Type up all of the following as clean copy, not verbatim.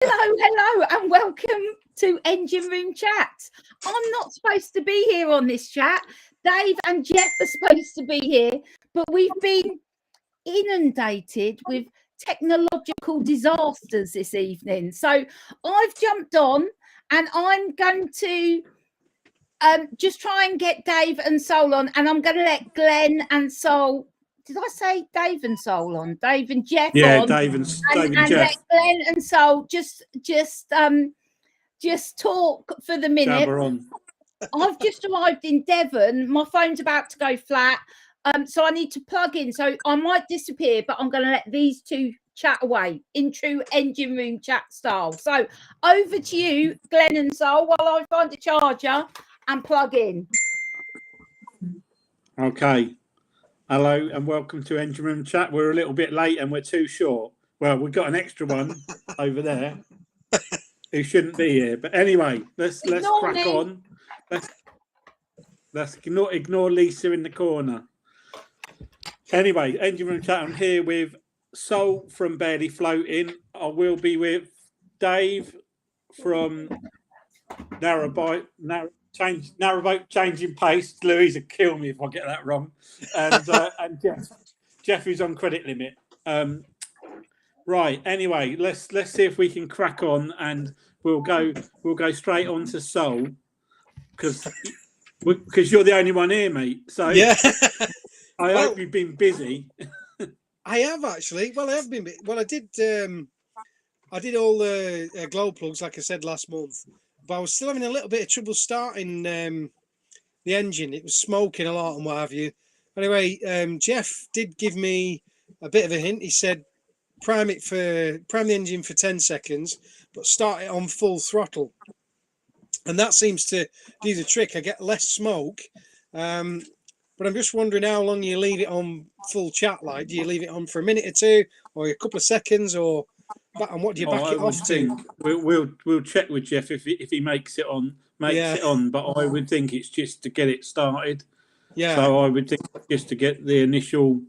Hello, and welcome to Engine Room Chat. I'm not supposed to be here on this chat. Dave and Jeff are supposed to be here, but we've been inundated with technological disasters this evening. So I've jumped on, and I'm going to just try and get Dave and Saul on, and I'm going to let Glenn and Saul. Did I say Dave and Saul on? Dave and Jeff on. Yeah, Dave and Jeff. Let Glenn and Saul just talk for the minute. I've just arrived in Devon. My phone's about to go flat, so I need to plug in. So I might disappear, but I'm going to let these two chat away in true Engine Room Chat style. So over to you, Glenn and Saul, while I find a charger and plug in. Okay. Hello and welcome to Engine Room Chat. We're a little bit late and we're too short. Well, we've got an extra one over there who shouldn't be here. But anyway, let's crack on. Let's ignore Lisa in the corner. Anyway, Engine Room Chat. I'm here with Saul from Barely Floating. I will be with Dave from Narrowboat Changing Pace. Louise will kill me if I get that wrong. And Jeff who's on credit limit. Right. Anyway, let's see if we can crack on, and we'll go straight on to Saul because you're the only one here, mate. So yeah, I hope you've been busy. I have actually. Well, I have been. Well, I did all the glow plugs like I said last month. But I was still having a little bit of trouble starting the engine. It was smoking a lot and what have you. Anyway, Jeff did give me a bit of a hint. He said, prime the engine for 10 seconds, but start it on full throttle. And that seems to do the trick. I get less smoke. But I'm just wondering how long you leave it on full chat. Like, do you leave it on for a minute or two, or a couple of seconds, or... And what do you back it off to? We'll check with Jeff if he makes it on. But I would think it's just to get it started. Yeah. So I would think just to get the initial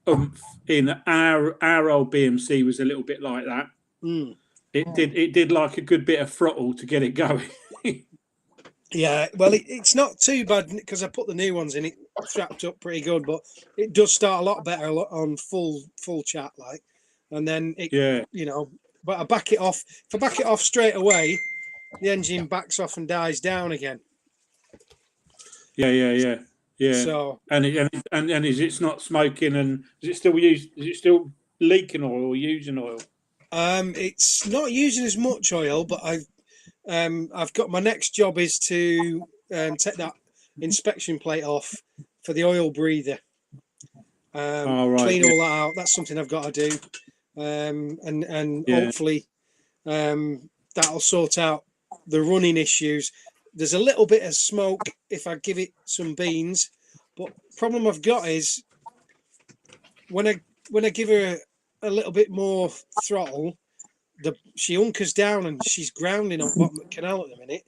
oomph in. Our old BMC was a little bit like that. Mm. It did like a good bit of throttle to get it going. Yeah. Well, it's not too bad because I put the new ones in. It strapped up pretty good, but it does start a lot better on full chat like. And then but I back it off. If I back it off straight away, the engine backs off and dies down again. Yeah. So and is it not smoking, and is it still leaking oil or using oil? It's not using as much oil, but I've got my next job is to take that inspection plate off for the oil breather. Clean all that out. That's something I've got to do. Hopefully that'll sort out the running issues. There's a little bit of smoke if I give it some beans, but problem I've got is when I give her a little bit more throttle, she hunkers down and she's grounding on bottom of the canal at the minute.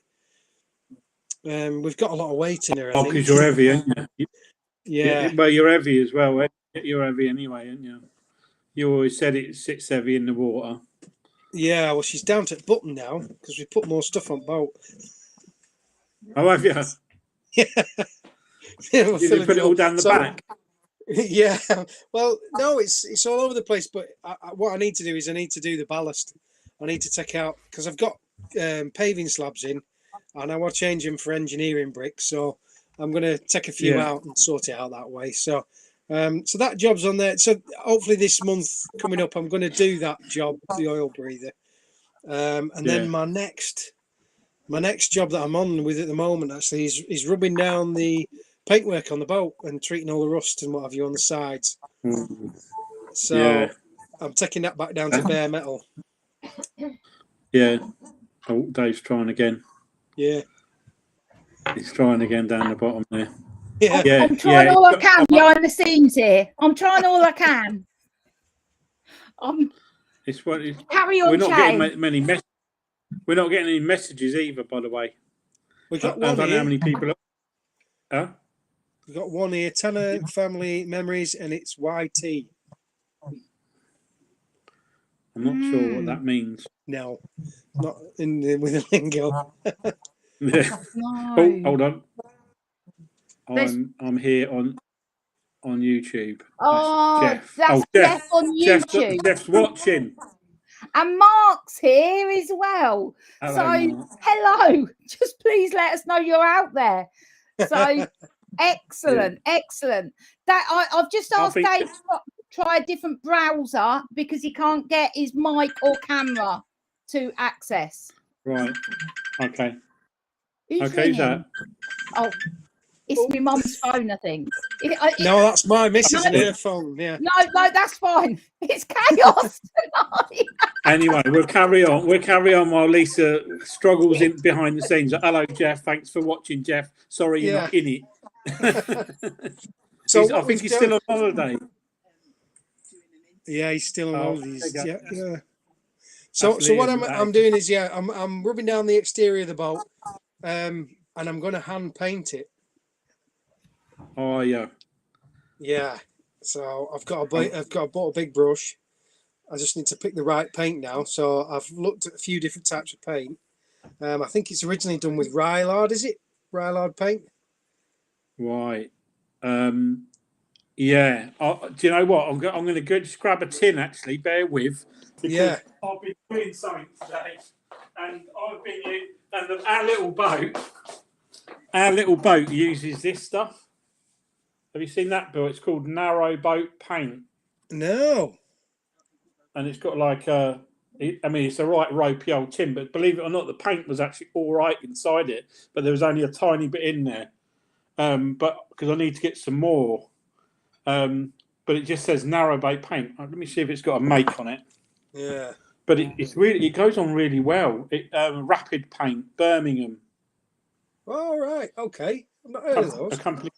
We've got a lot of weight in her. Because you're heavy, aren't you? Yeah. Well, you're heavy as well. You're heavy anyway, aren't you? You always said it sits heavy in the water. Yeah, well, she's down to button now because we put more stuff on boat. Oh, have you? Yeah. Did you put it all down the back? Yeah. Well, no, it's all over the place. But what I need to do is I need to do the ballast. I need to take out because I've got paving slabs in, and I want to change them for engineering bricks. So I'm going to take a few out and sort it out that way. So that job's on there. So hopefully this month coming up, I'm going to do that job, the oil breather. Then my next job that I'm on with at the moment actually is rubbing down the paintwork on the boat and treating all the rust and what have you on the sides. So I'm taking that back down to bare metal. Yeah. Oh, Dave's trying again. Yeah. He's trying again down the bottom there. Yeah. I'm trying all I can behind the scenes here. I'm trying all I can. Carry on. We're not getting many messages. We're not getting any messages either, by the way. We got one. I don't know how many people. Huh? We got one here. Tanner family memories, and it's YT. I'm not sure what that means. No, not with the lingo. Yeah. No. Oh, hold on. There's- I'm here on YouTube. Oh, Jeff. that's Jeff on YouTube. Jeff's watching. And Mark's here as well. Hello, Mark. Hello. Just please let us know you're out there. So excellent, excellent. That I've just asked Dave to try a different browser because he can't get his mic or camera to access. Right. Okay. Who's Who's that? Oh, it's my mum's phone, I think. No, that's my missus and No. her phone. Yeah. No, that's fine. It's chaos tonight. Anyway, we'll carry on. We'll carry on while Lisa struggles in behind the scenes. Hello, Jeff. Thanks for watching, Jeff. Sorry you're not in it. So I think he's still on holiday. Yeah, he's still on holidays. Okay. Yeah. So what I'm doing is I'm rubbing down the exterior of the boat, and I'm going to hand paint it. Oh yeah. Yeah. So I've bought a big brush. I just need to pick the right paint now. So I've looked at a few different types of paint. I think it's originally done with Rylard. Is it Rylard paint? Right. Yeah. Do you know what? I'm going to go just grab a tin. Actually, bear with. Yeah. I've been doing something today, and I've been. And our little boat uses this stuff. Have you seen that boat? It's called Narrow Boat Paint. No. And it's got like it's a right ropey old tin, but believe it or not, the paint was actually all right inside it, but there was only a tiny bit in there. But because I need to get some more. But it just says Narrow Boat Paint. Let me see if it's got a make on it. Yeah. But it goes on really well. Rapid Paint, Birmingham. All right. Okay. I've not heard of those. A company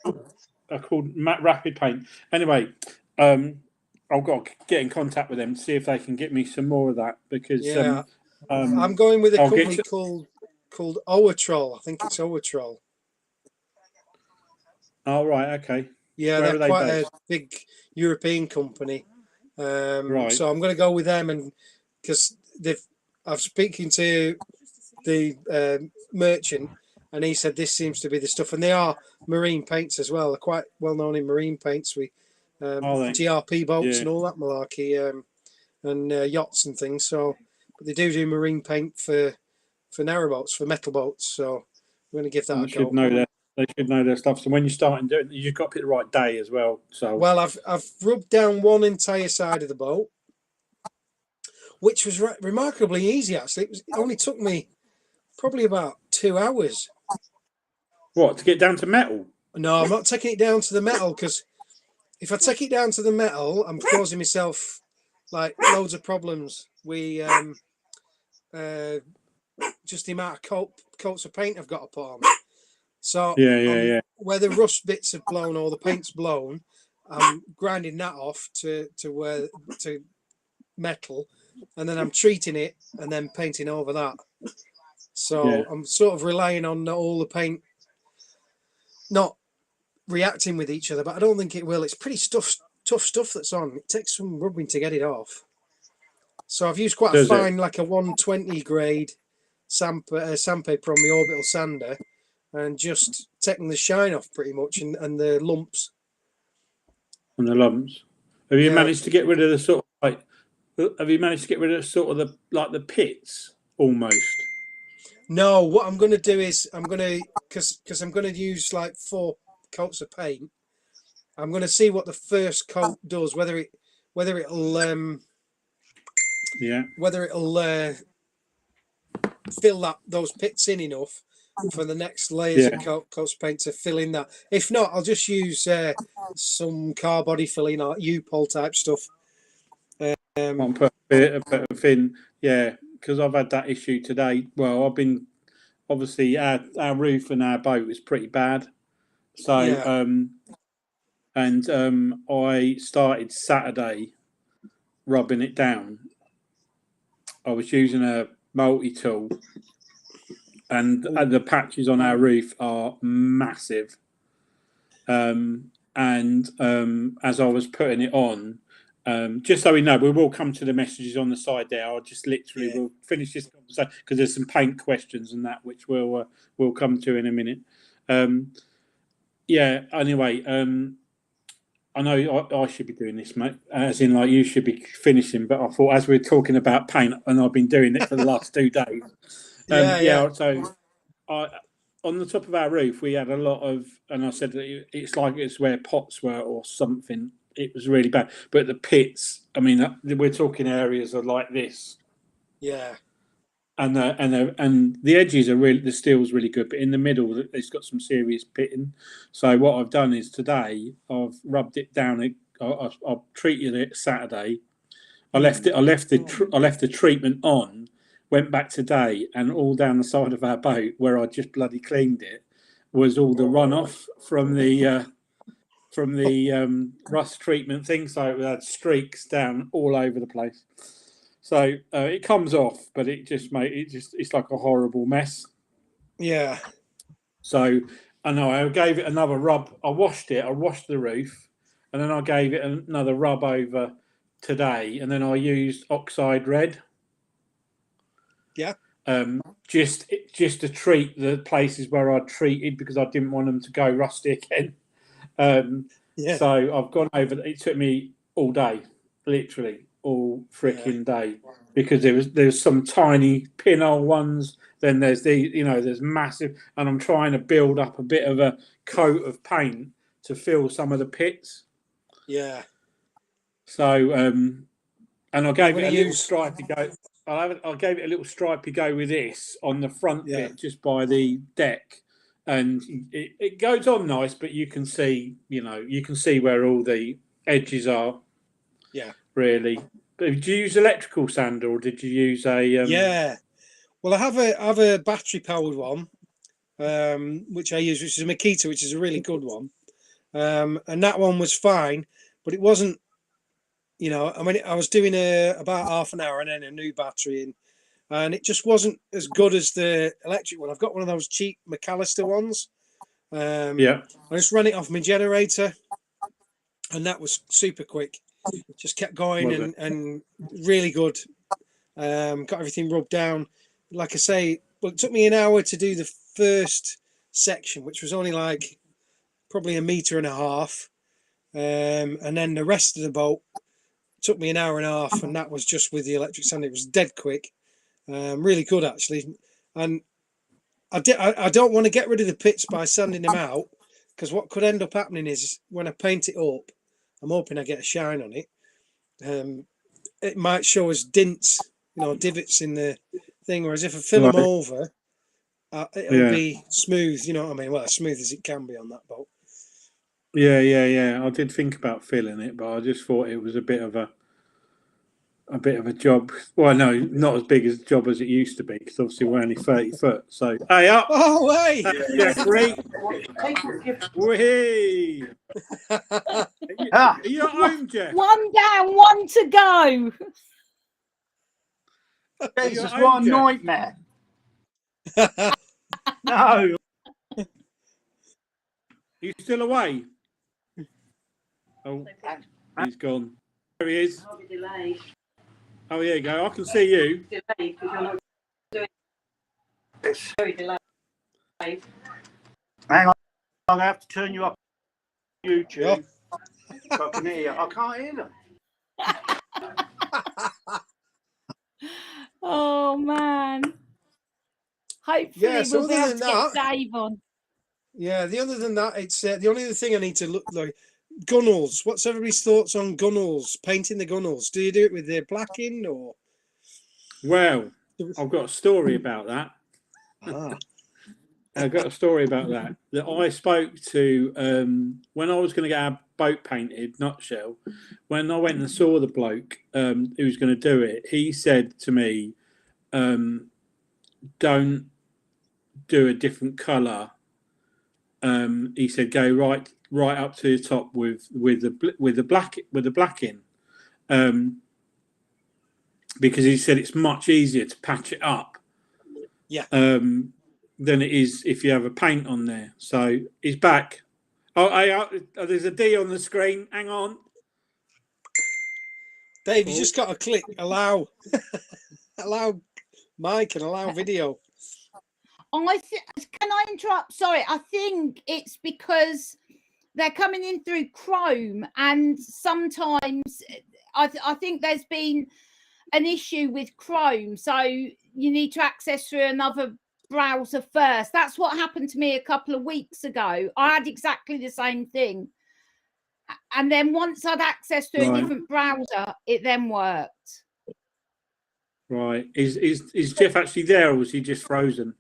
called Rapid Paint. Anyway, I've got to get in contact with them to see if they can get me some more of that because I'm going with a company called Oatrol. I think it's Oatrol. Oh right, okay. Yeah, they're quite a big European company. Right. So I'm going to go with them, and because I've speaking to the merchant, and he said this seems to be the stuff, and they are marine paints as well. They're quite well known in marine paints. We GRP boats and all that malarkey, and yachts and things. So, but they do marine paint for narrowboats, for metal boats. So we're going to give that a go. They should know their stuff. So when you start and do it, you've got to pick the right day as well. So I've rubbed down one entire side of the boat, which was remarkably easy. Actually, it only took me probably about 2 hours. What, to get down to metal? No, I'm not taking it down to the metal, because if I take it down to the metal, I'm causing myself like loads of problems. We just the amount of coats of paint I've got to put on. So where the rust bits have blown or the paint's blown, I'm grinding that off to metal, and then I'm treating it and then painting over that. So I'm sort of relying on all the paint not reacting with each other, but I don't think it will. It's pretty tough stuff that's on. It takes some rubbing to get it off. So I've used quite a fine, like a 120 grade sandpaper from the orbital sander, and just taking the shine off pretty much, and the lumps. And the lumps. Have you managed to get rid of the sort of like? Have you managed to get rid of sort of the pits almost? No, what I'm going to do is because I'm going to use like 4 coats of paint. I'm going to see what the first coat does, whether it'll fill those pits in enough for the next layers of coats of paint to fill in that. If not, I'll just use some car body filling or U-Pol type stuff. Put a bit of thin, because I've had that issue today. Well, I've been obviously our roof and our boat is pretty bad, so I started Saturday rubbing it down. I was using a multi-tool, and the patches on our roof are massive. As I was putting it on, Just so we know, we will come to the messages on the side there. I'll just literally we'll finish this conversation because there's some paint questions and that which we'll come to in a minute. Anyway, I know I should be doing this, mate, as in like you should be finishing, but I thought as we're talking about paint, and I've been doing it for the last 2 days. So on the top of our roof, we had a lot of, and I said that it's like it's where pots were or something. It was really bad. But the pits, I mean, we're talking areas of like this. Yeah. And the edges are really, the steel's really good, but in the middle, it's got some serious pitting. So what I've done is today, I've rubbed it down. I've treated it Saturday. I left the treatment on. Went back today, and all down the side of our boat where I just bloody cleaned it was all the runoff from the rust treatment thing. So it had streaks down all over the place. So it comes off, but it's like a horrible mess. Yeah. So I know I gave it another rub. I washed the roof, and then I gave it another rub over today, and then I used Oxide Red. Yeah. Just to treat the places where I treated because I didn't want them to go rusty again. So I've gone over. It took me all day, literally all freaking day, because there's some tiny pinhole ones. Then there's there's massive, and I'm trying to build up a bit of a coat of paint to fill some of the pits. Yeah. So and I gave it a little stripy go. I gave it a little stripy go with this on the front bit, just by the deck, and it goes on nice, but you can see where all the edges are. Yeah. Really. But did you use electrical sander or did you use a? Well, I have a battery powered one, which I use, which is a Makita, which is a really good one, and that one was fine, but it wasn't. I mean, I was doing about half an hour and then a new battery in, and it just wasn't as good as the electric one. I've got one of those cheap McAllister ones. I just ran it off my generator, and that was super quick. Just kept going and really good. Got everything rubbed down. Like I say, well, it took me an hour to do the first section, which was only like probably 1.5 meters, and then the rest of the boat took me an hour and a half, and that was just with the electric sander. It was dead quick, really good actually. And I don't want to get rid of the pits by sanding them out, because what could end up happening is when I paint it up, I'm hoping I get a shine on it. It might show as dints, divots in the thing. Whereas if I fill them over, it'll be smooth. You know what I mean? Well, as smooth as it can be on that boat. Yeah. I did think about filling it, but I just thought it was a bit of a job. Well, no, not as big a job as it used to be, because obviously we're only 30 foot. So, hey up! Oh, hey! Jeffrey! Whee! Are you at home, Jeff? One down, one to go. Jesus, what a nightmare! No. Are you still away? Oh, he's gone. There he is. Oh, here you go. I can see you. Delayed because you're not doing it. Very delayed. Hang on, I'm going to have to turn you up on YouTube. So I can hear you. I can't hear them. Oh man. Hopefully So we'll be able to get Dave on. Yeah, other than that, it's the only other thing I need to look like. Gunnels. What's everybody's thoughts on gunnels? Painting the gunnels. Do you do it with the blacking or? Well, I've got a story about that. I've got a story about that. That I spoke to when I was going to get our boat painted, Nutshell. When I went and saw the bloke who was going to do it, he said to me, "Don't do a different colour." He said, "Go right up to the top with the blacking," because he said it's much easier to patch it up. Yeah. Than it is if you have a paint on there. So he's back. Oh, there's a D on the screen. Hang on. Dave, you just got to click allow, allow mic and allow video. Can I interrupt? Sorry, I think it's because they're coming in through Chrome, and sometimes I think there's been an issue with Chrome, so you need to access through another browser first. That's what happened to me a couple of weeks ago. I had exactly the same thing, and then once I'd accessed through a different browser, it then worked. Right. Is Jeff actually there, or was he just frozen?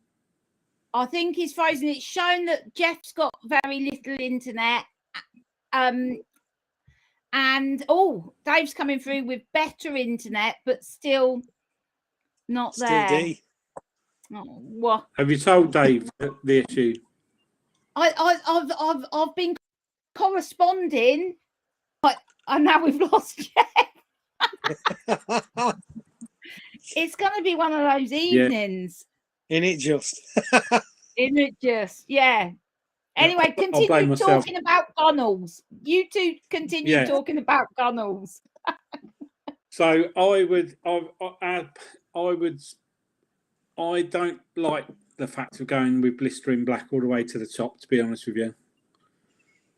I think he's frozen. It's shown that Jeff's got very little internet. And Dave's coming through with better internet, but still not there. D. Oh, what? Have you told Dave the issue? I've been corresponding, but now we've lost Jeff. It's going to be one of those evenings. In it just. Yeah. Anyway, continue talking about gunnels. You two continue talking about gunnels. So I don't like the fact of going with blistering black all the way to the top, to be honest with you.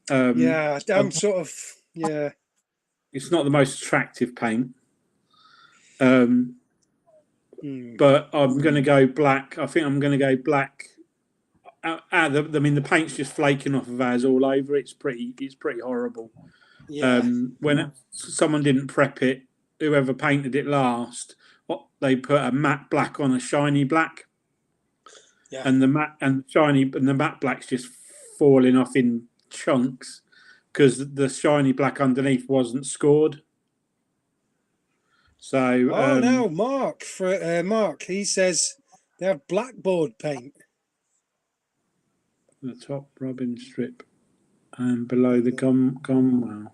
I'm sort of, It's not the most attractive paint. But I'm going to go black. I think I'm going to go black. The paint's just flaking off of ours all over. It's pretty horrible. Yeah. When someone didn't prep it, whoever painted it last, they put a matte black on a shiny black. Yeah. And the matte black's just falling off in chunks because the shiny black underneath wasn't scored. So no, Mark, he says they have blackboard paint. The top rubbing strip and below the gum well.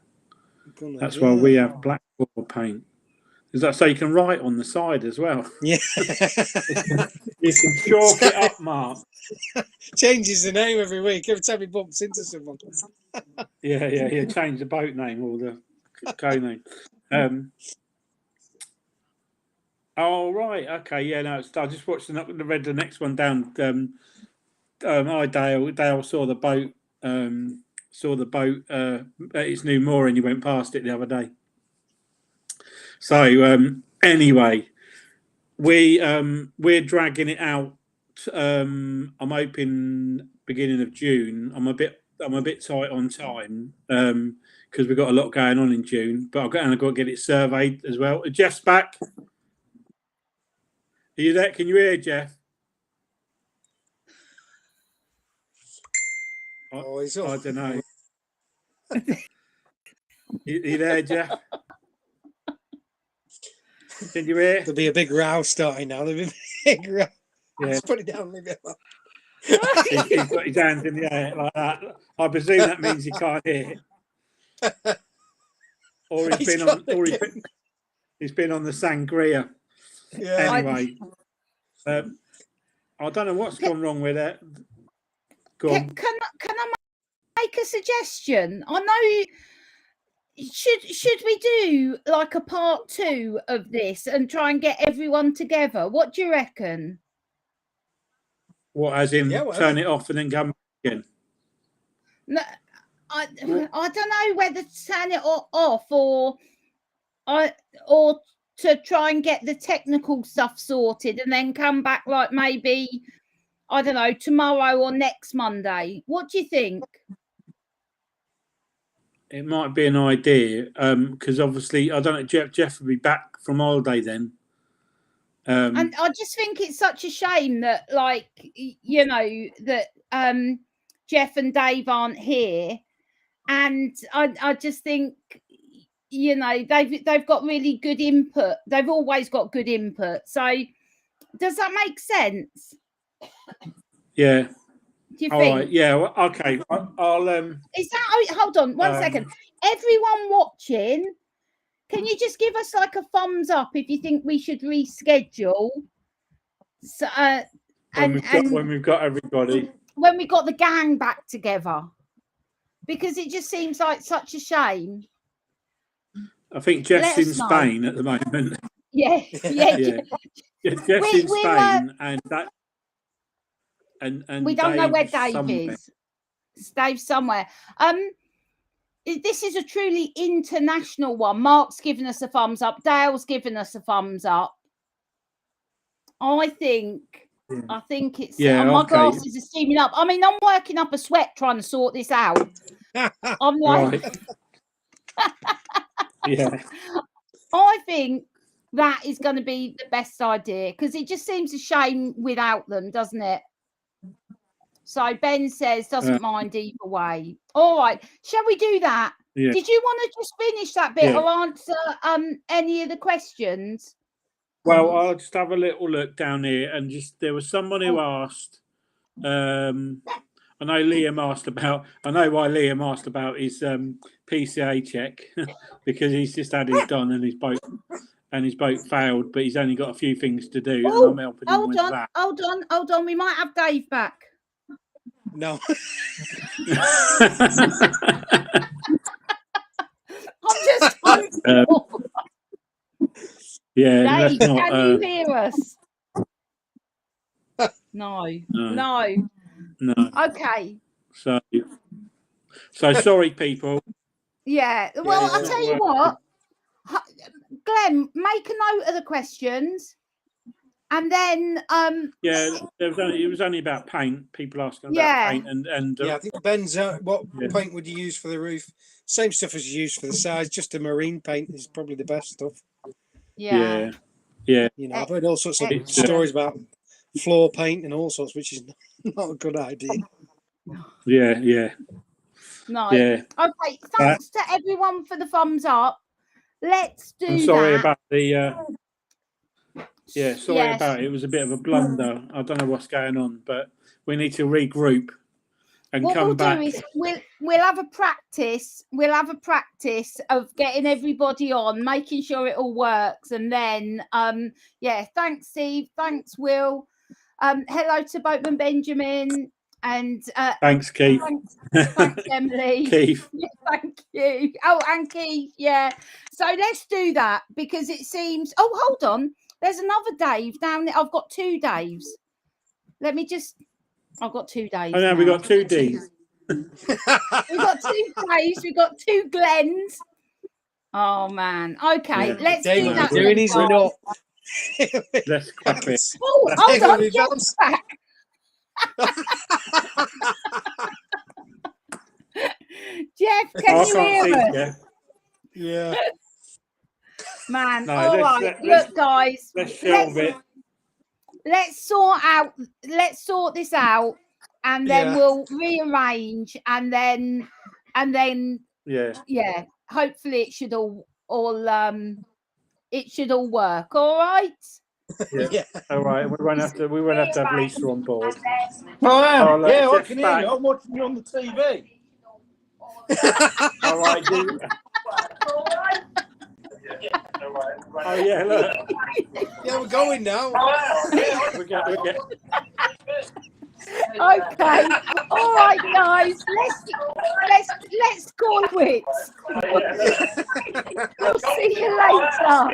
That's why we have blackboard paint. Is that so you can write on the side as well? Yeah. You can chalk it up, Mark. Changes the name every week, every time he bumps into someone. Yeah. Change the boat name or the co name. Oh right, okay, yeah. No, I just watched read the next one down. Hi Dale saw the boat. At its new mooring. He went past it the other day. So anyway, we're dragging it out. I'm hoping beginning of June. I'm a bit tight on time because we've got a lot going on in June. But I've got to get it surveyed as well. Jeff's back. Are you there? Can you hear Jeff? He's off. I don't know. you there, Jeff? Can you hear? There'll be a big row starting now. There'll be a big row. Yeah. Just put it down. Leave it alone. He's got his hands in the air like that. I presume that means he can't hear. Or he's been on the sangria. Yeah. Anyway, I don't know what's gone wrong with it. Can I make a suggestion? I know. Should we do like a part 2 of this and try and get everyone together? What do you reckon? What, as in turn it off and then come back again? No, I don't know whether to turn it off or to try and get the technical stuff sorted and then come back like maybe, I don't know, tomorrow or next Monday. What do you think? It might be an idea because obviously I don't know. Jeff will be back from holiday then. And I just think it's such a shame that, like, you know, that Jeff and Dave aren't here, and I just think, you know, they've got really good input. They've always got good input. So, does that make sense? Yeah. Do you All think? right. Yeah. Well, okay. I'll. Is that? Hold on one second. Everyone watching, can you just give us like a thumbs up if you think we should reschedule? So, when we've got everybody, when we got the gang back together, because it just seems like such a shame. I think Jeff's Let in us know. Spain at the moment. Yeah. Yeah. Jeff's in Spain, and that. And we don't know where Dave's Dave somewhere. is. Dave's somewhere. This is a truly international one. Mark's given us a thumbs up. Dale's given us a thumbs up. I think it's. My glasses are steaming up. I mean, I'm working up a sweat trying to sort this out. I'm like, Yeah. I think that is going to be the best idea because it just seems a shame without them, doesn't it? So Ben says doesn't mind either way. All right, shall we do that? Yeah. Did you want to just finish that bit or answer any of the questions? Well, I'll just have a little look down here, and just there was someone who asked. I know Liam asked about. I know why Liam asked about his PCA check because he's just had his done and his boat failed, but he's only got a few things to do, and I'm helping him with that. Hold on. We might have Dave back. No. I'm just. Yeah, Dave, that's not. can you hear us? No. Okay. So sorry, people. Yeah. Well, Yeah, I'll tell you what, Glenn, make a note of the questions, and then it was only about paint. People asking about paint, and I think Ben's what paint would you use for the roof? Same stuff as you use for the sides. Just a marine paint is probably the best stuff. Yeah. You know, I've heard all sorts of stories about floor paint and all sorts, which is not a good idea. Yeah. No. Yeah. Okay. Thanks to everyone for the thumbs up. Let's do. I'm sorry about the. Sorry about it. It was a bit of a blunder. I don't know what's going on, but we need to regroup and what come we'll back. do is we'll have a practice. We'll have a practice of getting everybody on, making sure it all works, and then thanks Steve, thanks Will, hello to Boatman Benjamin, and thanks Keith, thanks Emily, Keith, thank you. Oh, and Keith, yeah. So let's do that because it seems. Oh, hold on. There's another Dave down there. I've got two Daves. Let me just. I've got two Daves. Oh no, we got two Ds. We've got two Daves. We've got two Glens. Oh man. Okay, let's do that. Doing his not. Let's clap it. Oh, hold on. Jeff's back. Jeff, can you hear us? Yeah. Man, No, all right. Look, guys, let's shelve it. Let's sort this out, and then we'll rearrange, and then hopefully it should all work. All right. Yeah. All right. We won't have to have Lisa on board. I am. I can hear you. I'm watching you on the TV. All right. Oh yeah, look. Yeah, we're going now. we get. Okay. All right, guys. Let's call quits. We'll see you later.